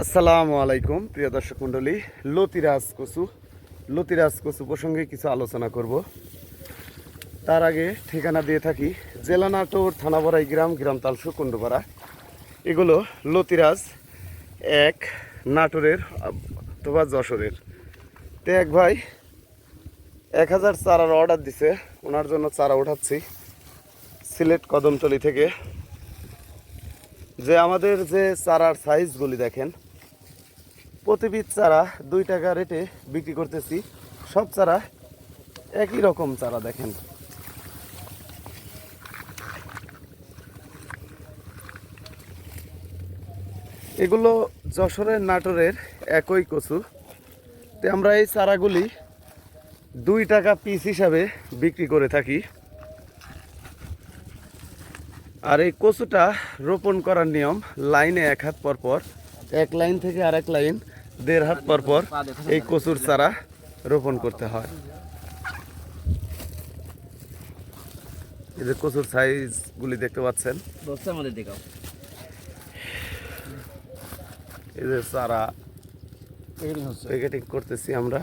আসসালামু আলাইকুম প্রিয় দর্শক মণ্ডলী। লতিরাজ কচু প্রসঙ্গে কিছু আলোচনা করব। তার আগে ঠিকানা দিয়ে থাকি জেলা নাটোর, থানা বড়াই গ্রাম তালসু কুণ্ডপাড়া। এগুলো লতিরাজ এক, নাটোরের অথবা যশোরের। তো এক ভাই 1000 চারার অর্ডার দিছে, ওনার জন্য চারা উঠাচ্ছি সিলেট কদমতলি থেকে। যে আমাদের যে চারার সাইজগুলি দেখেন, প্রতি পিস চারা 2 টাকা রেটে বিক্রি করতেছি। সব চারা একই রকম চারা দেখেন। এগুলো যশোরের নাটোরের একই কচু। তো আমরা এই চারাগুলি 2 টাকা পিস হিসাবে বিক্রি করে থাকি। আর এই কচুটা রোপণ করার নিয়ম, লাইনে 1 হাত পর পর, এক লাইন থেকে আরেক লাইন 1.5 হাত পর পর এই কচুর চারা রোপণ করতে হয়। এই যে কচুর সাইজগুলি দেখতে পাচ্ছেন, এই যে চারা প্যাকেটিং করতেছি আমরা।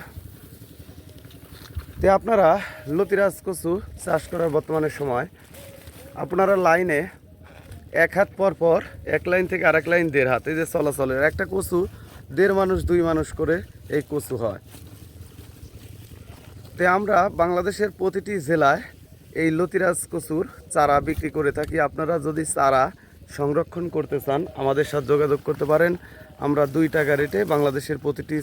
তো আপনারা লতিরাজ কচু চাষ করার বর্তমানে সময় আপনারা লাইনে 1 হাত পর পর, এক লাইন থেকে আরেক লাইন 1.5 হাত, এই যে চলাচলের একটা কচু 1.5 মানুষ 2 মানুষ করে এই কচু হয়। তো আমরা বাংলাদেশের প্রতিটি জেলায় এই লতিরাজ কচুর চারা বিক্রি করে থাকি। আপনারা যদি চারা সংরক্ষণ করতে চান আমাদের সাথে যোগাযোগ করতে পারেন। আমরা 2 টাকা রেটে বাংলাদেশের প্রতিটি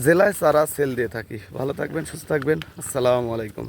জেলায় চারা সেল দিয়ে থাকি। ভালো থাকবেন, সুস্থ থাকবেন। আসসালামু আলাইকুম।